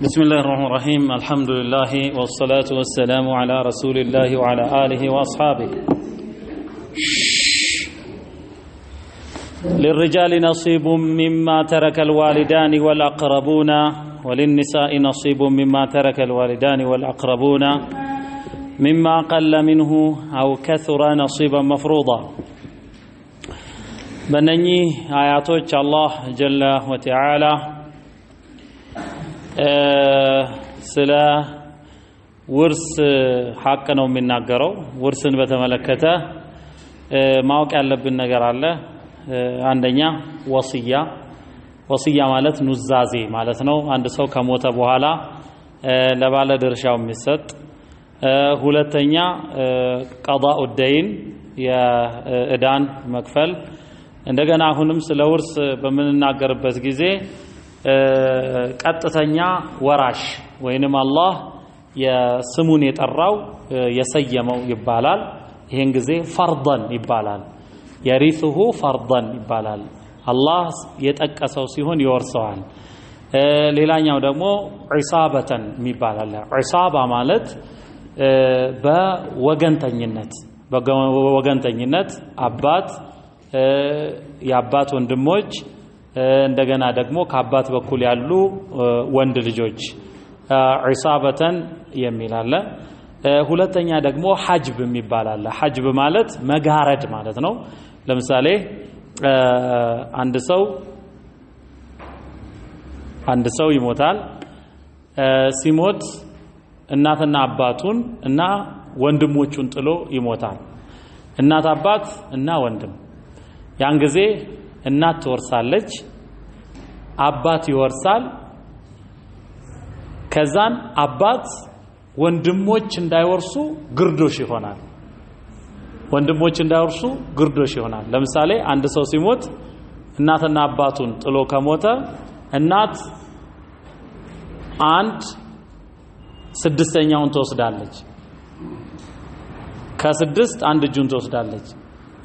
بسم الله الرحمن الرحيم الحمد لله والصلاة والسلام على رسول الله وعلى آله وأصحابه للرجال نصيب مما ترك الوالدان والأقربون وللنساء نصيب مما ترك الوالدان والأقربون مما قل منه أو كثر نصيبا مفروضا بنني آياتك الله جل وتعالى ስለ ውርስ ሐቅ ነው የሚናገረው። ውርስን በተመለከተ ማወቅ ያለብን ነገር አለ። አንደኛ ወሲያ ማለት ኑዛዜ ማለት ነው። አንድ ሰው ከሞተ በኋላ ለባለ ድርሻው የሚሰጥ። ሁለተኛ ቀዳኡ ደይን የዕዳን መክፈል። እንደገና አሁንም ስለ ውርስ በምንናገርበት ጊዜ ቀጥተኛ ወራሽ ወይንም አላህ የስሙን የጠራው የሰየመው ይባላል። ይሄን ጊዜ ፈርደን ይባላል። የሪሱሁ ፈርደን ይባላል። አላህ የጠቀሰው ሲሆን ይወርሰዋል። ሌላኛው ደግሞ ዒሳበተን ይባላል። ዒሳባ ማለት በወገንተኝነት አባት የአባት ወንድሞች እንደገና ደግሞ ከአባት በኩል ያሉ ወንድ ልጆች ዒሳበተን የሚል አለ። ሁለተኛ ደግሞ ሐጅብ የሚባል አለ። ሐጅብ ማለት መጋረድ ማለት ነው። ለምሳሌ አንድ ሰው ይሞታል። ሲሞት እናትና አባቱን እና ወንድሞቹን ጥሎ ይሞታል። እናት አባት እና ወንድም። ያን ጊዜ እናት ትወርሳለች፣ አባት ይወርሳል። ከዛን አባት ወንድሞች እንዳይወርሱ ግርዶሽ ይሆናል። ለምሳሌ አንድ ሰው ሲሞት እናትና አባቱን ጥሎ ከሞተ እናት 1/6 ትወስዳለች። ከ6 1 እጁን ትወስዳለች።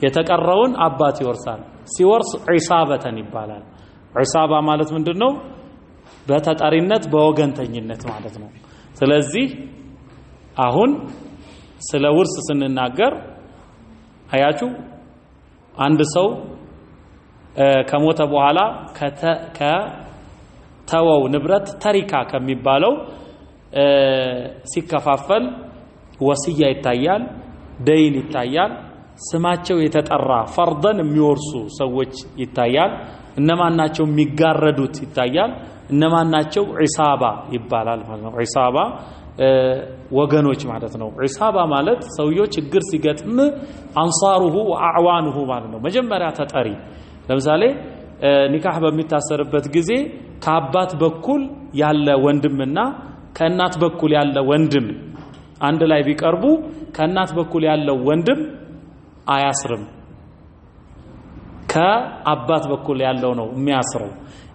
የተቀረውን አባት ይወርሳል። ሲወርስ ዒሳበተን ይባላል። ዒሳባ ማለት ምንድነው? በተጠሪነት በወገንተኝነት ማለት ነው። ስለዚህ አሁን ስለ ውርስ ስንናገር አያችሁ አንድ ሰው ከሞተ በኋላ ከተወው ንብረት ተሪካ ከሚባለው ሲከፋፈል ወሲያ ይታያል፣ ደይን ይታያል፣ ስማቸው የተጠራ ፈርደን የሚወርሱ ሰዎች ይታያል። እነማናቸው የሚጋረዱት ይታያል። እነማናቸው ዒሳባ ይባላል ማለት ነው። ዒሳባ ወገኖች ማለት ነው። ዒሳባ ማለት ሰውየው ችግር ሲገጥም አንሳሩሁ ወአዕዋኑሁ ማለት ነው። መጀመሪያ ተጠሪ። ለምሳሌ ኒካህ በሚታሰርበት ጊዜ ከአባት በኩል ያለ ወንድምና ከእናት በኩል ያለ ወንድም አንድ ላይ ቢቀርቡ ከእናት በኩል ያለው ወንድም አያስርም፣ ከአባት በኩል ያለው ነው የሚያስረው።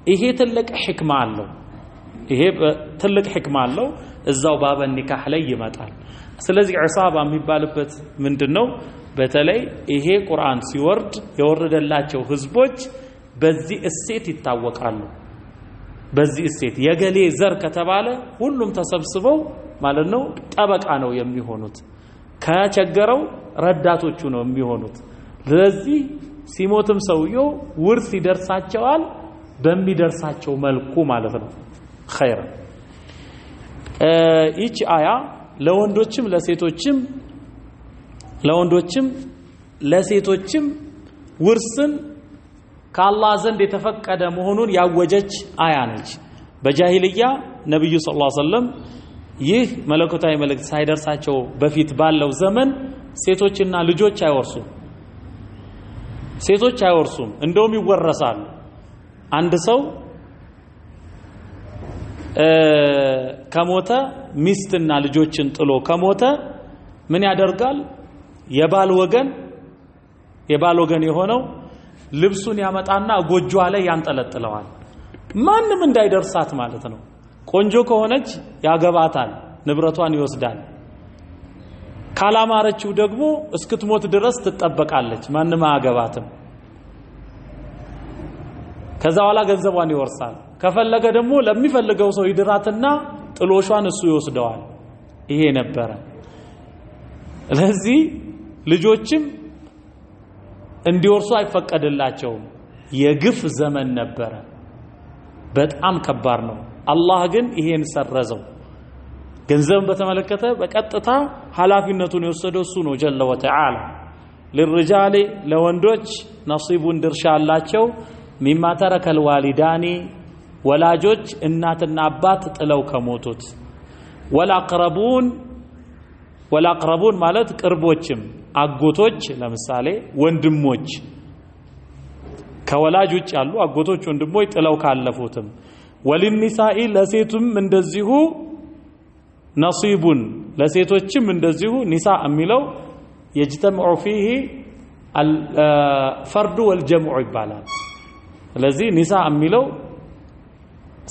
ይሄ ትልቅ ሕክማ አለው። እዛው ባበ ኒካህ ላይ ይመጣል። ስለዚህ ዒሳባ የሚባልበት ምንድነው? በተለይ ይሄ ቁርአን ሲወርድ የወረደላቸው ህዝቦች በዚህ እሴት ይታወቃሉ። በዚህ እሴት የገሌ ዘር ከተባለ ሁሉም ተሰብስበው ማለት ነው ጠበቃ ነው የሚሆኑት። ከቸገረው ረዳቶቹ ነው የሚሆኑት። ስለዚህ ሲሞትም ሰውየው ውርስ ይደርሳቸዋል በሚደርሳቸው መልኩ ማለት ነው። ኸይር ይህች አያ ለወንዶችም ለሴቶችም ውርስን ከአላህ ዘንድ የተፈቀደ መሆኑን ያወጀች አያ ነች። በጃሂልያ ነብዩ ሰለላሁ ዐለይሂ ወሰለም ይህ መለኮታዊ መልእክት ሳይደርሳቸው በፊት ባለው ዘመን ሴቶችና ልጆች አይወርሱም፣ እንደውም ይወረሳሉ። አንድ ሰው ከሞተ ሚስትና ልጆችን ጥሎ ከሞተ ምን ያደርጋል? የባል ወገን የሆነው ልብሱን ያመጣና ጎጆዋ ላይ ያንጠለጥለዋል። ማንም እንዳይደርሳት ማለት ነው። ቆንጆ ከሆነች ያገባታል፣ ንብረቷን ይወስዳል። ካላማረችው ደግሞ እስክትሞት ድረስ ትጠበቃለች፣ ማንም አያገባትም። ከዛ በኋላ ገንዘቧን ይወርሳል። ከፈለገ ደግሞ ለሚፈልገው ሰው ይድራትና ጥሎሿን እሱ ይወስደዋል። ይሄ ነበረ። ለዚህ ልጆችም እንዲወርሱ አይፈቀድላቸውም። የግፍ ዘመን ነበረ። በጣም ከባድ ነው። አላህ ግን ይሄን ሰረዘው። ገንዘብን በተመለከተ በቀጥታ ኃላፊነቱን የወሰደው እሱ ነው ጀለ ወተዓላ። ለልሪጃሊ ለወንዶች ነሲቡን ድርሻ አላቸው። ሚማ ተረከል ዋሊዳኒ ወላጆች እናትና አባት ጥለው ከሞቱት ወላቅረቡን ማለት ቅርቦችም አጎቶች ለምሳሌ ወንድሞች ከወላጅ ውጭ ያሉ አጎቶች ወንድሞች ጥለው ካለፉትም ወልኒሳኢ ለሴቱም እንደዚሁ ነሲቡን ለሴቶችም እንደዚሁ ኒሳ የሚለው يجتمع فيه الفرد والجمع ይባላል። ስለዚህ ኒሳ የሚለው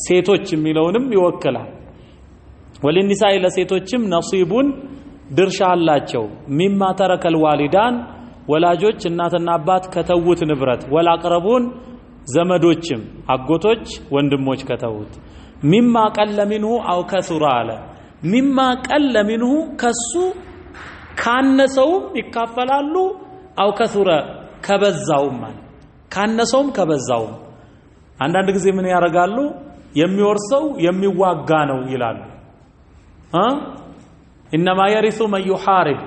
ሴቶች የሚለውንም ይወክላል። ወልኒሳኢ ለሴቶችም ነሲቡን ድርሻ አላቸው። ሚማ ተረከል ዋሊዳን ወላጆች እናትና አባት ከተውት ንብረት ወላቅረቡን ዘመዶችም አጎቶች ወንድሞች ከተውት ሚማ ቀለ ሚንሁ አው ከሱራ አለ። ሚማ ቀለ ሚንሁ ከሱ ካነሰውም ይካፈላሉ አው ከሱራ ከበዛውም ማለት ካነሰውም ከበዛውም። አንዳንድ ጊዜ ምን ያደርጋሉ? የሚወርሰው የሚዋጋ ነው ይላሉ። ኢንማ የሪሱ መን ዩሐሪብ።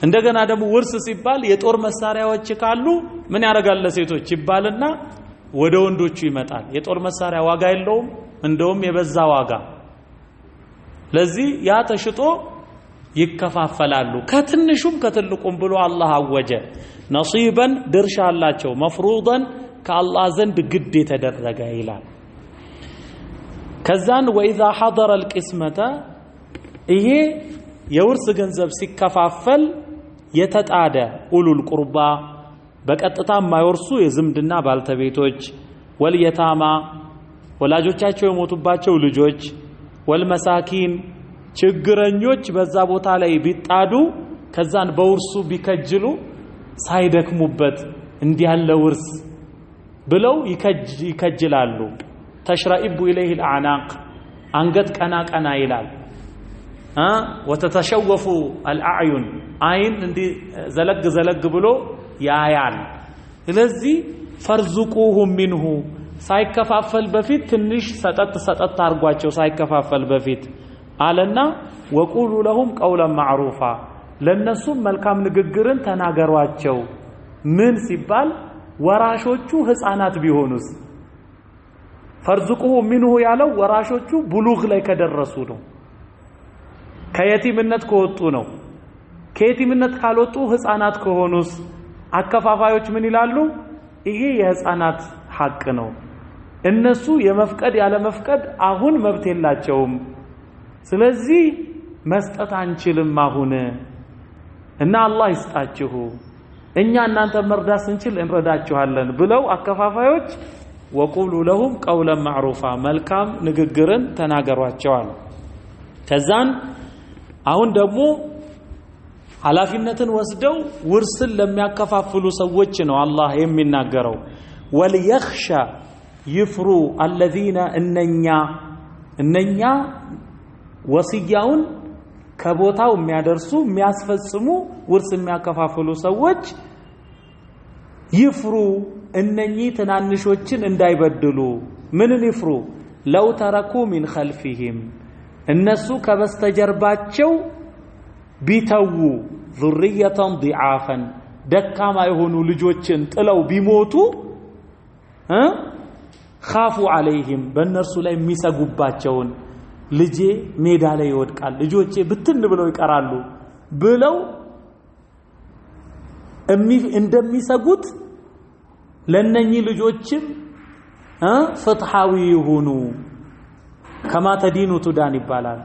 እንደገና ደግሞ ውርስ ሲባል የጦር መሳሪያዎች ካሉ ምን ያደርጋል ለሴቶች ይባልና ወደ ወንዶቹ ይመጣል። የጦር መሳሪያ ዋጋ የለውም፣ እንደውም የበዛ ዋጋ። ለዚህ ያ ተሽጦ ይከፋፈላሉ ከትንሹም ከትልቁም ብሎ አላህ አወጀ። ነሲበን ድርሻ አላቸው መፍሩደን ከአላህ ዘንድ ግድ የተደረገ ይላል። ከዛን ወኢዛ ሐضر القسمة ይሄ የውርስ ገንዘብ ሲከፋፈል የተጣደ ኡሉል ቁርባ በቀጥታ የማይወርሱ የዝምድና ባልተቤቶች ወልየታማ ወላጆቻቸው የሞቱባቸው ልጆች ወልመሳኪን ችግረኞች በዛ ቦታ ላይ ቢጣዱ ከዛን በውርሱ ቢከጅሉ ሳይደክሙበት እንዲያለ ውርስ ብለው ይከጅላሉ። ተሽራኢቡ ኢለይሂ አልአናቅ አንገት ቀና ቀና ይላል። ወተተሸወፉ አልአዕዩን አይን እንዲ ዘለግ ዘለግ ብሎ ያያል። ስለዚህ ፈርዙቁሁም ሚንሁ ሳይከፋፈል በፊት ትንሽ ሰጠት አርጓቸው ሳይከፋፈል በፊት አለና ወቁሉ ለሁም ቀውለን ማዕሩፋ ለነሱም መልካም ንግግርን ተናገሯቸው። ምን ሲባል ወራሾቹ ህፃናት ቢሆኑስ? ፈርዙቁሁም ሚንሁ ያለው ወራሾቹ ቡሉግ ላይ ከደረሱ ነው። ከየቲምነት ከወጡ ነው። ከየቲምነት ካልወጡ ህፃናት ከሆኑስ? አከፋፋዮች ምን ይላሉ? ይሄ የህፃናት ሐቅ ነው። እነሱ የመፍቀድ ያለ መፍቀድ አሁን መብት የላቸውም። ስለዚህ መስጠት አንችልም አሁን እና አላህ ይስጣችሁ፣ እኛ እናንተ መርዳት ስንችል እንረዳችኋለን ብለው አከፋፋዮች ወቁሉ ለሁም ቀውለን ማዕሩፋ መልካም ንግግርን ተናገሯቸዋል። ከዛን አሁን ደግሞ ኃላፊነትን ወስደው ውርስን ለሚያከፋፍሉ ሰዎች ነው አላህ የሚናገረው። ወልየኽሻ ይፍሩ الذين እነኛ ወሲያውን ከቦታው የሚያደርሱ የሚያስፈጽሙ ውርስ የሚያከፋፍሉ ሰዎች ይፍሩ እነኚህ ትናንሾችን እንዳይበድሉ። ምንን ይፍሩ? ለው ተረኩ ሚን ኸልፊሂም እነሱ ከበስተጀርባቸው ቢተዉ ዙርየተን ضعافን ደካማ የሆኑ ልጆችን ጥለው ቢሞቱ ኻፉ ዐለይሂም በእነርሱ ላይ የሚሰጉባቸውን ልጄ ሜዳ ላይ ይወድቃል፣ ልጆቼ ብትን ብለው ይቀራሉ ብለው እንደሚሰጉት ለነኚህ ልጆችም ፍትሃዊ ይሁኑ። ከማ ተዲኑ ቱዳን ይባላል።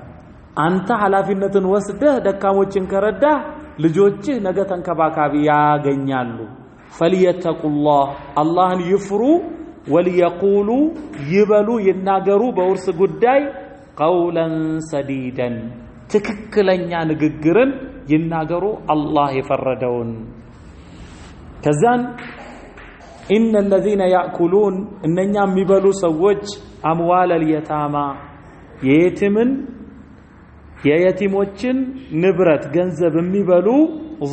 አንተ ኃላፊነትን ወስደህ ደካሞችን ከረዳህ ልጆችህ ነገ ተንከባካቢ ያገኛሉ። ፈልየተቁላህ አላህን ይፍሩ ወልየቁሉ ይበሉ ይናገሩ በውርስ ጉዳይ ቀውለን ሰዲደን ትክክለኛ ንግግርን ይናገሩ አላህ የፈረደውን። ከዛን إن الذين يأكلون إننا مبلو سوج أموال اليتامى يتمن يتيموچن نبرت ገንዘብ የሚበሉ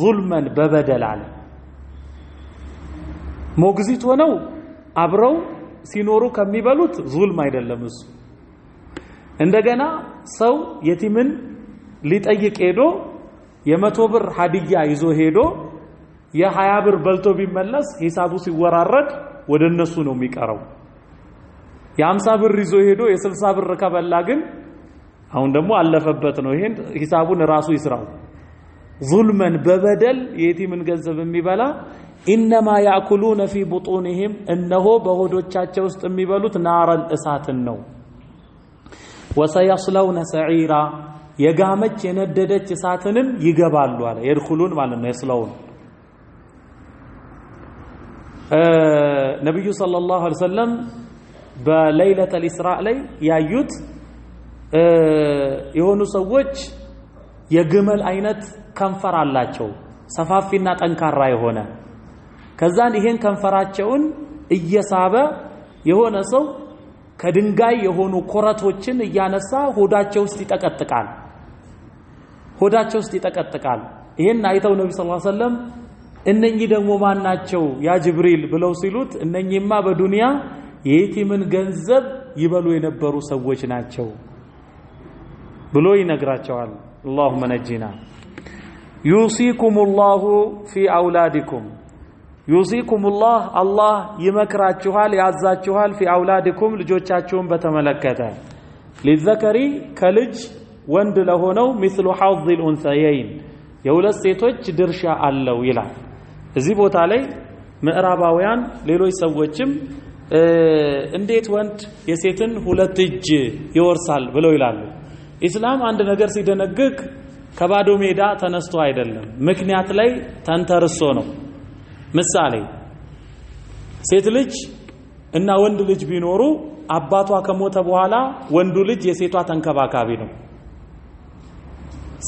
ظلما በበደል አለ ሞግዚት ሆነው አብረው ሲኖሩ ከሚበሉት ዙልም አይደለም እሱ እንደገና ሰው የቲምን ሊጠይቅ ሄዶ የ100 ብር ሀዲያ ይዞ ሄዶ የ20 ብር በልቶ ቢመለስ ሂሳቡ ሲወራረድ ወደ እነሱ ነው የሚቀረው የ50 ብር ይዞ ሄዶ የ60 ብር ከበላ ግን አሁን ደግሞ አለፈበት ነው ይሄን ሂሳቡን ራሱ ይስራው ዙልመን በበደል የቲምን ገንዘብ የሚበላ إنما يأكلون في بطونهم إنه بهودوچاچو ውስጥ የሚበሉት ናረን እሳትን ነው وسيصلون سعيرا የጋመች የነደደች እሳትንም ይገባሉ አለ يدخلون ማለት ነው يصلون ነብዩ ሰለላሁ ዐለይሂ ወሰለም በለይለተ الإسراء ላይ ያዩት የሆኑ ሰዎች የግመል አይነት ከንፈር አላቸው ሰፋፊና ጠንካራ የሆነ ከዛን ይሄን ከንፈራቸውን እየሳበ የሆነ ሰው ከድንጋይ የሆኑ ኮረቶችን እያነሳ ሆዳቸው ውስጥ ይጠቀጥቃል ይሄን አይተው ነብዩ ሰለላሁ ዐለይሂ ወሰለም እነኚህ ደግሞ ማናቸው ያ ጅብሪል ብለው ሲሉት እነኚህማ በዱንያ የየቲምን ገንዘብ ይበሉ የነበሩ ሰዎች ናቸው ብሎ ይነግራቸዋል اللهم نجنا يوصيكم الله في أولادكم يوصيكم الله يمكراچኋል ያዛچኋል في أولادكم ልጆቻችሁን በተመለከተ للذكر ከልጅ ወንድ ለሆነው مثل حظ الأنثيين የሁለት ሴቶች ድርሻ አለው ይላል እዚህ ቦታ ላይ ምዕራባውያን ሌሎች ሰዎችም እንዴት ወንድ የሴትን ሁለት እጅ ይወርሳል ብለው ይላሉ ኢስላም አንድ ነገር ሲደነግግ ከባዶ ሜዳ ተነስቶ አይደለም ምክንያት ላይ ተንተርሶ ነው ምሳሌ ሴት ልጅ እና ወንድ ልጅ ቢኖሩ አባቷ ከሞተ በኋላ ወንዱ ልጅ የሴቷ ተንከባካቢ ነው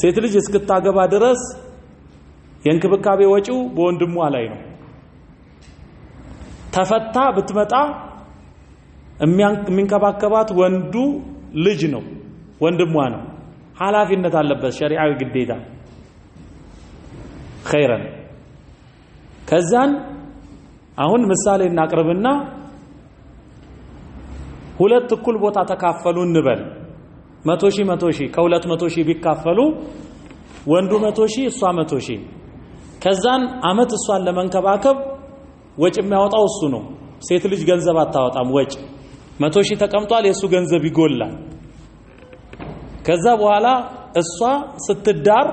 ሴት ልጅ እስክታገባ ድረስ የእንክብካቤ ወጪው በወንድሟ ላይ ነው ተፈታ ብትመጣ የሚንከባከባት ወንዱ ልጅ ነው ወንድሟ ነው ሐላፊነት አለበት ሸሪዓዊ ግዴታ ኸይረን ከዛን አሁን ምሳሌ እናቀርብና ሁለት እኩል ቦታ ተካፈሉ እንበል 100,000 ከ200,000 ቢካፈሉ ወንዱ 100,000 እሷ 100,000 ከዛን አመት እሷን ለመንከባከብ ወጭ የሚያወጣው እሱ ነው ሴት ልጅ ገንዘብ አታወጣም ወጭ 100,000 ተቀምጧል የሱ ገንዘብ ይጎላል ከዛ በኋላ እሷ ስትዳር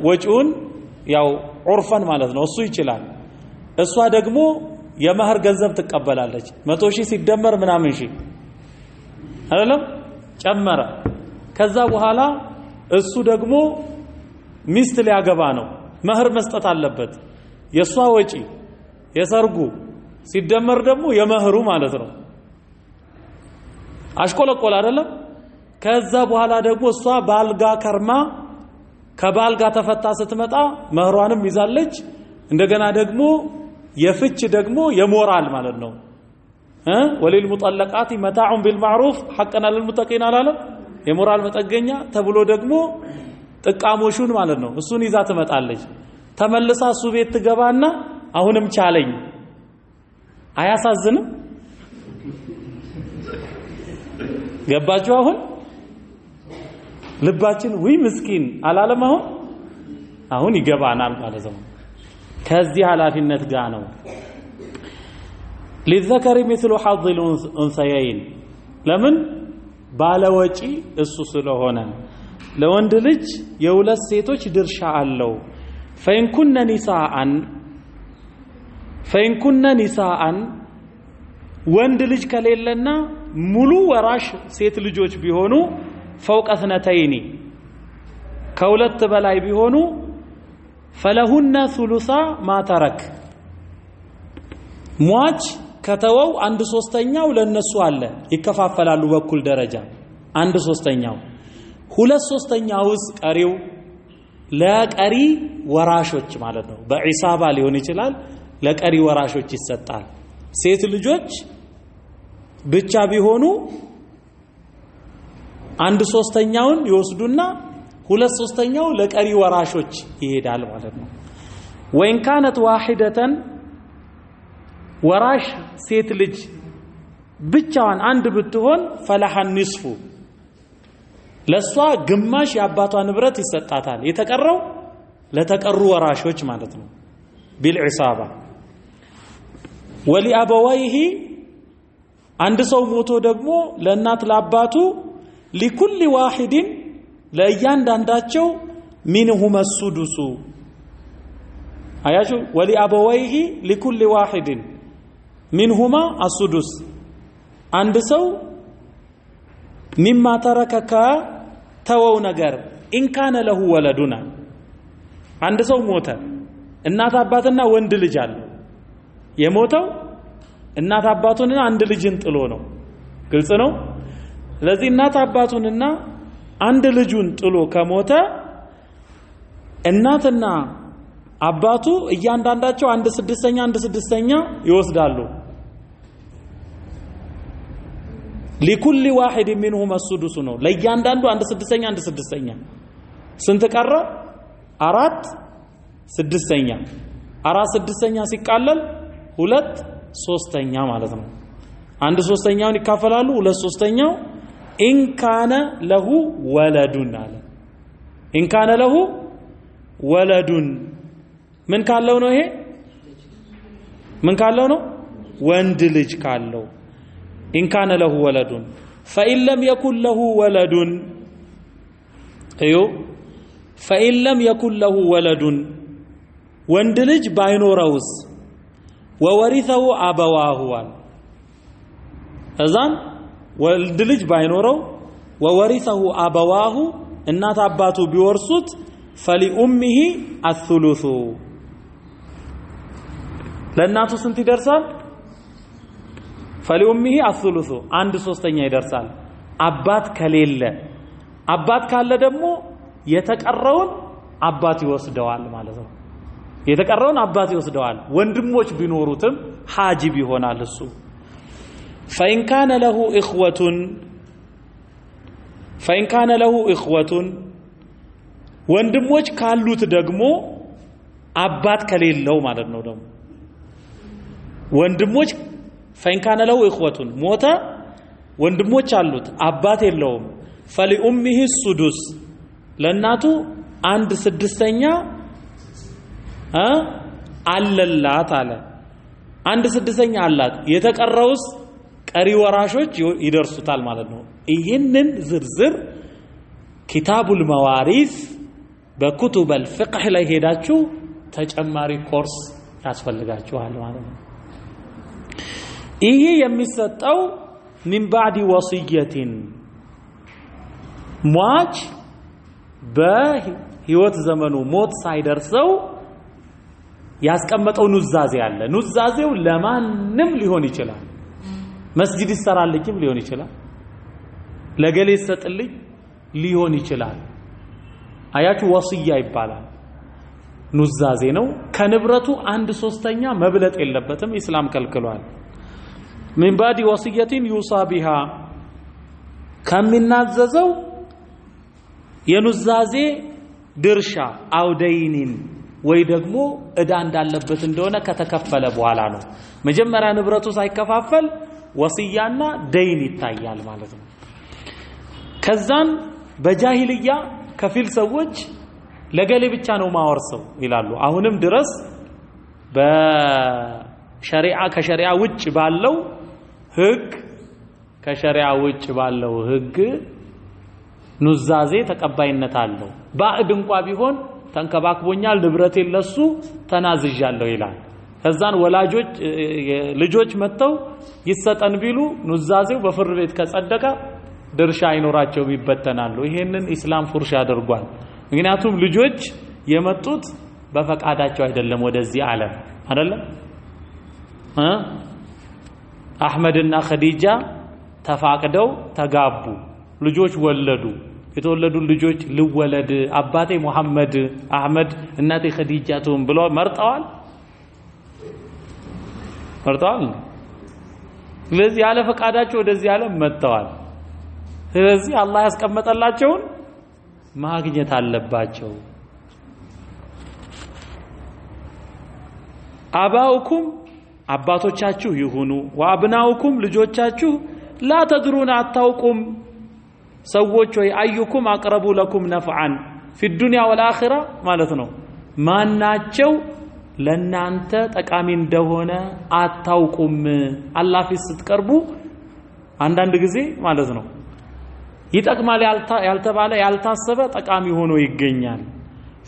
ወጪውን ያው ዑርፈን ማለት ነው እሱ ይችላል እሷ ደግሞ የመህር ገንዘብ ትቀበላለች 100,000 ሲደመር ምናምን ሺ አይደለም ጨመረ ከዛ በኋላ እሱ ደግሞ ሚስት ሊያገባ ነው መህር መስጠት አለበት የሷ ወጪ የሰርጉ ሲደመር ደግሞ የመህሩ ማለት ነው አሽቆለቆል አይደለም ከዛ በኋላ ደግሞ እሷ ባልጋ ከርማ ከባልጋ ተፈታ ስትመጣ መህሯንም ይዛለች እንደገና ደግሞ የፍች ደግሞ የሞራል ማለት ነው ወለልሙጠለቃት መታዑን ቢልማዕሩፍ ሐቀን ለልሙተቂን አላለም የሞራል መጠገኛ ተብሎ ደግሞ ጥቃሞሹን ማለት ነው እሱን ይዛ ትመጣለች ተመልሳ እሱ ቤት ትገባና አሁንም ቻለኝ አያሳዝንም ገባችሁ ልባችን ወይ ምስኪን አላለም አሁን ይገባናል ማለት ነው ከዚህ ሐላፊነት ጋር ነው للذكر مثل حظ الأنثيين ለምን ባለወጪ እሱ ስለሆነ ለወንድ ልጅ የሁለት ሴቶች ድርሻ አለው فإن كن نساء ወንድ ልጅ ከሌለና ሙሉ ወራሽ ሴት ልጆች ቢሆኑ فوق اثنتين ከሁለት በላይ ቢሆኑ فلهن ثلثا ما ترك ሟች ከተወው 1/3ኛው ለነሱ አለ ይከፋፈላሉ በኩል ደረጃ 1/3ኛው 2/3ኛውስ ቀሪው ለቀሪ ወራሾች ማለት ነው በኢሳባ ሊሆን ይችላል ለቀሪ ወራሾች ይሰጣል። ሴት ልጆች ብቻ ቢሆኑ 1/3ኛውን ይወስዱና 2/3ኛው ለቀሪ ወራሾች ይሄዳል ማለት ነው። ወይን ካነት ዋሂደተን ወራሽ ሴት ልጅ ብቻዋን አንድ ብትሆን ፈለሐ ንስፉ ለሷ ግማሽ የአባቷ ንብረት ይሰጣታል። የተቀረው ለተቀሩ ወራሾች ማለት ነው። ቢልዒሳባ ወሊአበወይሂ አንድ ሰው ሞቶ ደግሞ ለእናት ለአባቱ ሊኩል ዋሂድን ለእያንዳንዳቸው ሚንሁመ ሱዱሱ አያችሁ ወሊአበወይሂ ሊኩል ዋሂድን ሚንሁማ አሱዱስ አንድ ሰው ሚማ ተረከከ ተወው ነገር ኢንካነ ለሁ ወለዱና አንድ ሰው ሞተ እናት አባትና ወንድ ልጅ አለው የሞተው እናት አባቱንና አንድ ልጅን ጥሎ ነው ግልጽ ነው ስለዚህ እናት አባቱንና አንድ ልጁን ጥሎ ከሞተ እናትና አባቱ እያንዳንዳቸው 1/6 ይወስዳሉ لكل واحد منهم السدس ነው ለእያንዳንዱ 1/6 ስንት ቀረ 4/6 4/6 ሲቃለል 2/3 ማለት ነው 1/3ኛውን ይካፈላሉ 2/3ኛው ኢንካነ ለሁ ወለዱን አለ ኢንካነ ለሁ ወለዱን ምን ካለው ነው ይሄ ምን ካለው ነው ወንድ ልጅ ካለው ኢንካነ ለሁ ወለዱን فإن لم يكن له ولد ايو فإن لم يكن له ولد ወንድ ልጅ ባይኖረውስ ወወሪثه አበዋሁ እዛን ወንድ ልጅ ባይኖረው ወወሪثه አበዋሁ እናት አባቱ ቢወርሱት فلأمه الثلث ለእናቱ ስንት ይደርሳል فلأمه الثلث 1/3 ይደርሳል አባት ከሌለ አባት ካለ ደግሞ የተቀረውን አባት ይወስደዋል ማለት ነው የተቀረውን አባት ይወስደዋል ወንድሞች ቢኖሩትም ሐጂብ ይሆናል እሱ فإن كان له إخوة ወንድሞች ካሉት ደግሞ አባት ከሌለው ማለት ነው ደግሞ ወንድሞች فإن كان له إخوة ሞተ ወንድሞች አሉት አባት የለውም فلأمه السدس ለእናቱ 1/6 አለላት አለ 1/6 አላት የተቀረውስ ቀሪ ወራሾች ይደርሱታል ማለት ነው ይህንን ዝርዝር ኪታቡል መዋሪስ በኩቱብ الفقه ላይ ሄዳችሁ ተጨማሪ ኮርስ ያስፈልጋችኋል ማለት ነው ይሄ የሚሰጠው من بعد وصية ሟች በህይወት ዘመኑ ሞት ሳይደርሰው ያስቀመጠው ኑዛዜ አለ ኑዛዜው ለማንም ሊሆን ይችላል መስጂድ ይሰራልኝም ሊሆን ይችላል ለገሌ ይሰጥልኝ ሊሆን ይችላል አያችሁ ወሲያ ይባላል ኑዛዜ ነው ከንብረቱ 1/3 መብለጥ የለበትም ኢስላም ከልክሏል من بعد وصية يوصى بها ከሚናዘዘው የኑዛዜ ድርሻ አውደይኒን ወይ ደግሞ እዳ እንዳለበት እንደሆነ ከተከፈለ በኋላ ነው መጀመሪያ ንብረቱ ሳይከፋፈል ወሲያና ደይን ይታያል ማለት ነው ከዛን በጃሂልያ ከፊል ሰዎች ለገሌ ብቻ ነው ማወርሰው ይላሉ አሁንም ድረስ በሸሪዓ ከሸሪዓ ውጭ ባለው ህግ ከሸሪዓ ውጭ ባለው ህግ ኑዛዜ ተቀባይነት አለው ባዕድ እንኳን ቢሆን ተንከባክቦኛል ንብረቴን ለሱ ተናዝዣለሁ ይላል ከዛን ወላጆች ልጆች መተው ይሰጠን ቢሉ ኑዛዜው በፍርድ ቤት ከጸደቀ ድርሻ አይኖራቸው ይበተናሉ ይሄንን ኢስላም ፉርሽ ያደርጓል ምክንያቱም ልጆች የመጡት በፈቃዳቸው አይደለም ወደዚህ ዓለም አይደለም አህመድና ኸዲጃ ተፋቅደው ተጋቡ ልጆች ወለዱ የተወለዱ ልጆች ልወለድ አባቴ መሐመድ አህመድ እናቴ ኸዲጃ ተውን ብለው መርጠዋል መርጠዋል። ስለዚህ ያለ ፈቃዳቸው ወደዚህ ዓለም መጥተዋል። ስለዚህ አላህ ያስቀመጠላቸውን ማግኘት አለባቸው። አባኡኩም አባቶቻችሁ ይሁኑ ወአብናኡኩም ልጆቻችሁ ላ ተድሩን አታውቁም ሰዎች ወይ አዩኩም አቅረቡ ለኩም ነፍዓን ፊ ዱንያ ወልአኺራ ማለት ነው። ማናቸው ለናንተ ጠቃሚ እንደሆነ አታውቁም። አላህ ፊት ስትቀርቡ አንዳንድ ጊዜ ማለት ነው ይጠቅማል ያልተባለ ያልታሰበ ጠቃሚ ሆኖ ይገኛል።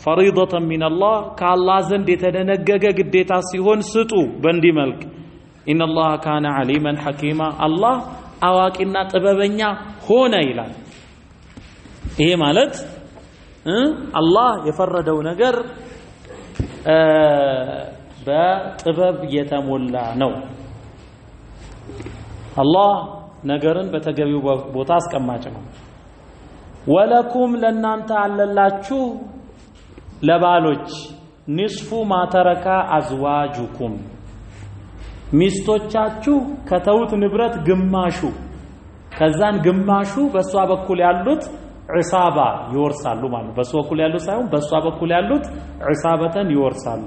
ፈሪደተን ሚነላህ ከአላህ ዘንድ የተደነገገ ግዴታ ሲሆን ስጡ በእንዲህ መልክ። ኢነላህ ካነ ዓሊመን ሐኪማ አላህ አዋቂና ጥበበኛ ሆነ ይላል። ይሄ ማለት አላህ የፈረደው ነገር በጥበብ የተሞላ ነው። አላህ ነገርን በተገቢው ቦታ አስቀማጭ ነው። ወለኩም ለናንተ አለላችሁ ለባሎች ንስፉ ማተረካ አዝዋጁኩም ሚስቶቻችሁ ከተውት ንብረት ግማሹ ከዛን ግማሹ በሷ በኩል ያሉት ዒሳባ ይወርሳሉ ማለት በሷ በኩል ያሉት ሳይሆን በሷ በኩል ያሉት ዒሳበተን ይወርሳሉ።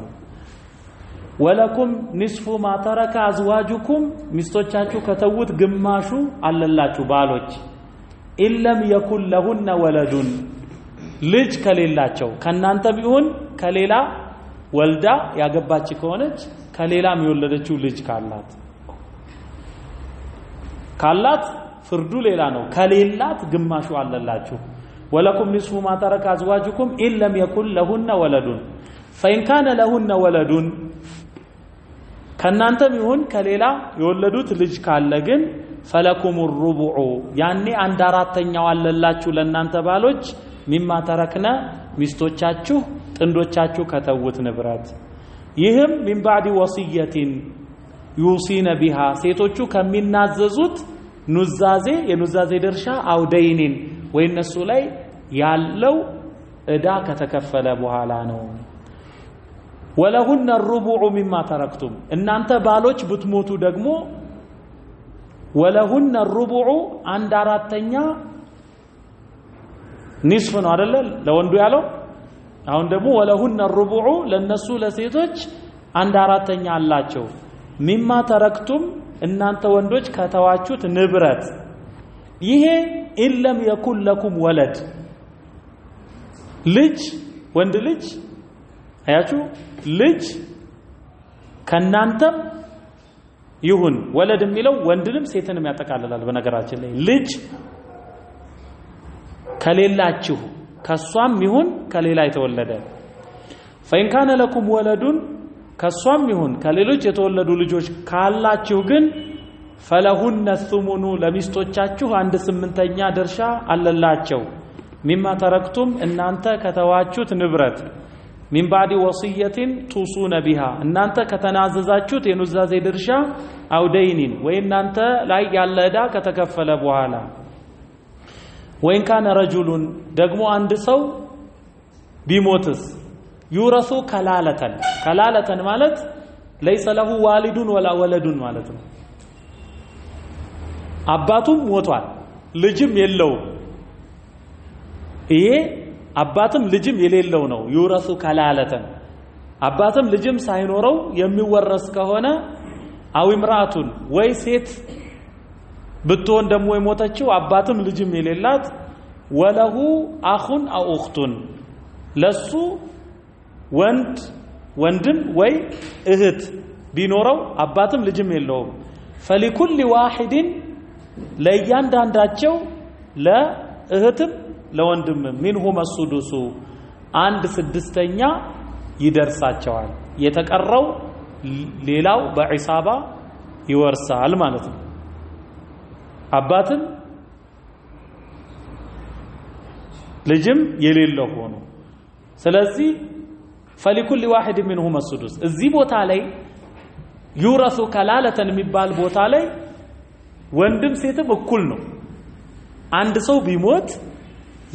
ወለኩም ንስፉ ማተረካ አዝዋጁኩም ሚስቶቻችሁ ከተውት ግማሹ አለላችሁ ባሎች ኢለም የኩን ለሁነ ወለዱን ልጅ ከሌላቸው ከናንተ ቢሆን ከሌላ ወልዳ ያገባች ከሆነች ከሌላም የወለደችው ልጅ ካላት ፍርዱ ሌላ ነው። ከሌላት ግማሹ አለላችሁ። ወለኩም ንስፉ ማ ተረከ አዝዋጁኩም ኢለም የኩን ለሁነ ወለዱን ፈኢን ካነ ለሁነ ወለዱን ከናንተም ይሁን ከሌላ የወለዱት ልጅ ካለ ግን ፈለኩም ሩቡዑ ያኔ 1/4ኛው አለላችሁ ለናንተ ባሎች ሚማ ተረክነ ሚስቶቻችሁ ጥንዶቻችሁ ከተውት ንብረት። ይህም ሚን ባዕድ ወሲየቲን ዩሲነ ቢሃ ሴቶቹ ከሚናዘዙት ኑዛዜ የኑዛዜ ድርሻ አውደይኒን ወይ እነሱ ላይ ያለው እዳ ከተከፈለ በኋላ ነው። ወለሁነ ሩቡዑ ሚማ ተረክቱም እናንተ ባሎች ብትሞቱ ደግሞ ወለሁነ ሩቡዑ 1/4ኛ ኒስፍ ነው አይደለ ለወንዱ ያለው። አሁን ደግሞ ወለሁነ ሩቡዑ ለነሱ ለሴቶች 1/4ኛ አላቸው። ሚማ ተረክቱም እናንተ ወንዶች ከተዋችሁት ንብረት። ይሄ ኢለም የኩን ለኩም ወለድ ልጅ ወንድ ልጅ አያችሁ ልጅ ከናንተም ይሁን ወለድ የሚለው ወንድንም ሴትንም ያጠቃልላል። በነገራችን ላይ ልጅ ከሌላችሁ ከሷም ይሁን ከሌላ የተወለደ ፈኢን ካነ ለኩም ወለዱን ከሷም ይሁን ከሌሎች የተወለዱ ልጆች ካላችሁ ግን ፈለሁነ ሱሙኑ ለሚስቶቻችሁ 1/8ኛ ድርሻ አለላቸው። ሚማ ተረክቱም እናንተ ከተዋችሁት ንብረት ሚን ባዕድ ወሲየቲን ቱሱነ ቢሃ እናንተ ከተናዘዛችሁት የኑዛዜ ድርሻ አውደይኒን ወይ እናንተ ላይ ያለ ዕዳ ከተከፈለ በኋላ። ወይን ካነ ረጁሉን ደግሞ አንድ ሰው ቢሞትስ ዩረሱ ከላለተን ማለት ለይሰ ለሁ ዋሊዱን ወላ ወለዱን ማለት ነው። አባቱም ሞቷል ልጅም የለውም። ይሄ አባትም ልጅም የሌለው ነው። ዩረሱ ከላለተን አባትም ልጅም ሳይኖረው የሚወረስ ከሆነ አው ኢምራአቱን ወይ ሴት ብትሆን ደግሞ የሞተችው አባትም ልጅም የሌላት ወለሁ አኹን አው ኡኽቱን ለሱ ወንድም ወይ እህት ቢኖረው አባትም ልጅም የለውም ፈሊኩል ዋሂድን ለእያንዳንዳቸው ለእህትም ለወንድም ሚንሁም ሱዱሱ 1/6ኛ ይደርሳቸዋል። የተቀረው ሌላው በዒሳባ ይወርሳል ማለት ነው። አባትም ልጅም የሌለው ሆኖ ስለዚህ ፈሊኩል ዋሂድ ሚንሁም ሱዱስ እዚህ ቦታ ላይ ዩረሱ ከላለተን የሚባል ቦታ ላይ ወንድም ሴትም እኩል ነው። አንድ ሰው ቢሞት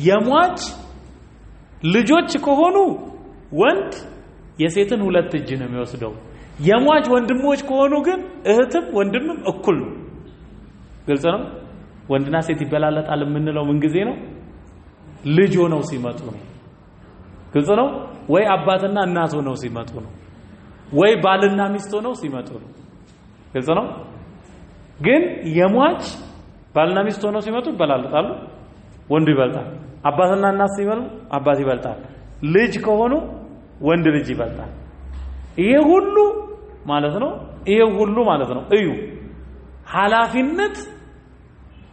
የሟች ልጆች ከሆኑ ወንድ የሴትን 2 እጅ ነው የሚወስደው። የሟች ወንድሞች ከሆኑ ግን እህትም ወንድምም እኩል ነው። ግልጽ ነው። ወንድና ሴት ይበላለጣል የምንለው ምን ጊዜ ነው? ልጅ ሆነው ሲመጡ ነው። ግልጽ ነው። ወይ አባትና እናት ሆነው ሲመጡ ነው። ወይ ባልና ሚስት ሆነው ሲመጡ ነው። ግልጽ ነው። ግን የሟች ባልና ሚስት ሆነው ሲመጡ ይበላለጣሉ፣ ወንዱ ይበልጣል። አባትና እናት ሲመጡ አባት ይበልጣል። ልጅ ከሆኑ ወንድ ልጅ ይበልጣል። ይሄ ሁሉ ማለት ነው። ይሄ ሁሉ ማለት ነው። እዩ ኃላፊነት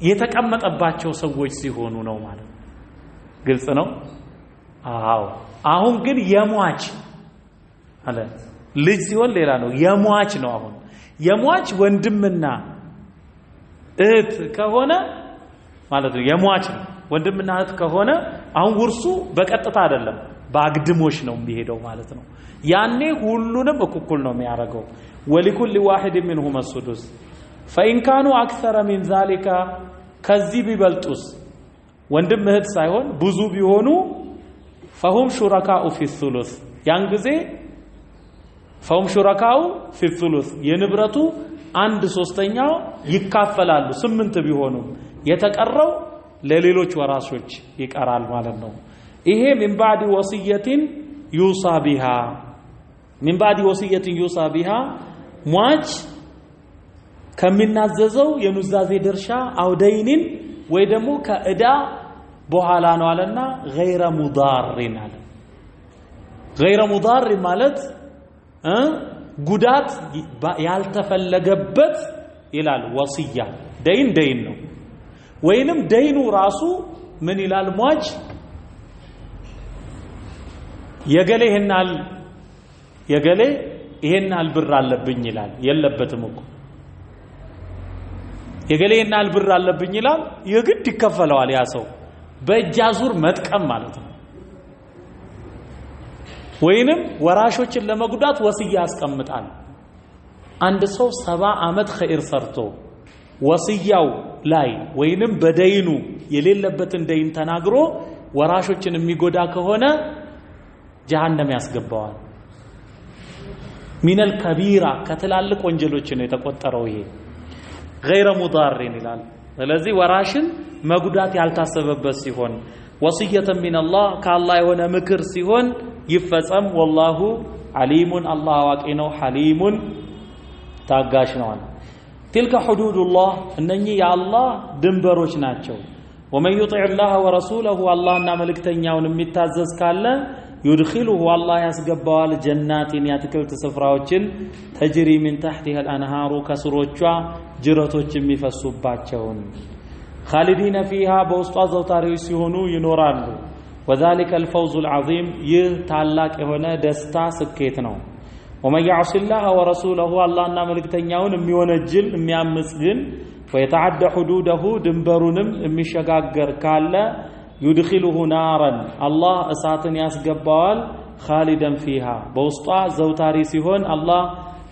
የተቀመጠባቸው ሰዎች ሲሆኑ ነው ማለት ነው። ግልጽ ነው። አዎ አሁን ግን የሟች አለ ልጅ ሲሆን ሌላ ነው። የሟች ነው። አሁን የሟች ወንድምና እህት ከሆነ ማለት ነው የሟች ነው። ወንድምና እህት ከሆነ አሁን ውርሱ በቀጥታ አይደለም በአግድሞሽ ነው የሚሄደው ማለት ነው። ያኔ ሁሉንም እኩል ነው የሚያደርገው። ወሊኩል ዋሂድ منهم السدس فإن كانوا أكثر من ذلك ከዚህ ቢበልጡስ ወንድም እህት ሳይሆን ብዙ ቢሆኑ فهم شركاء في الثلث ያን ጊዜ فهم شركاء في الثلث የንብረቱ 1/3 ይካፈላሉ። 8 ቢሆኑ የተቀረው ለሌሎች ወራሾች ይቀራል ማለት ነው። ይሄ من بعد وصية يوصى بها من بعد وصية يوصى بها ሟች ከሚናዘዘው የኑዛዜ ድርሻ አውደይንን ወይ ደግሞ ከእዳ በኋላ ነው አለና غير مضار አለ። غير مضار ማለት ጉዳት ያልተፈለገበት ይላል። ወሲያ ደይን ነው። ወይንም ደይኑ ራሱ ምን ይላል ሟች የገሌ ይሄናል ብር አለብኝ ይላል። የለበትም እኮ የገሌ ይሄናል ብር አለብኝ ይላል። የግድ ይከፈለዋል ያ ሰው በእጃዙር መጥቀም ማለት ነው። ወይንም ወራሾችን ለመጉዳት ወሲያ ያስቀምጣል። አንድ ሰው 70 ዓመት ኸይር ሰርቶ ወሲያው ላይ ወይንም በደይኑ የሌለበትን ደይን ተናግሮ ወራሾችን የሚጎዳ ከሆነ ጀሃነም ያስገባዋል። ሚነል ከቢራ ከትላልቅ ወንጀሎች ነው የተቆጠረው። ይሄ غير مضار ይላል። ስለዚህ ወራሽን መጉዳት ያልታሰበበት ሲሆን ወሲየተ ሚነላህ ከአላህ የሆነ ምክር ሲሆን ይፈጸም። ወላሁ ዓሊሙን አላህ አዋቂ ነው፣ ሐሊሙን ታጋሽ ነው። تلك حدود الله እነኚህ የአላህ ድንበሮች ናቸው። ومن يطع الله ورسوله አላህና መልእክተኛውን የሚታዘዝ ካለ يدخله الله ያስገባዋል ጀናቲን ያትክልት ስፍራዎችን ተጅሪ من تحتها الانهار ከስሮቿ ጅረቶች የሚፈሱባቸውን خالدين فيها በውስጧ ዘውታሪዎች ሲሆኑ ይኖራሉ። وذلك الفوز العظيم ይህ ታላቅ የሆነ ደስታ ስኬት ነው። ومن يعص الله ورسوله አላህና መልእክተኛውን የሚወነጅል የሚያምጽ ግን ويتعدى حدوده ድንበሩንም የሚሸጋገር ካለ يدخله نارا الله እሳትን ያስገባዋል خالدا فيها በውስጧ ዘውታሪ ሲሆን አላህ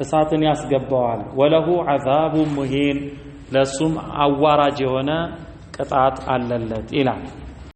እሳትን ያስገባዋል። وله عذاب مهين ለሱም አዋራጅ የሆነ ቅጣት አለለት ይላል።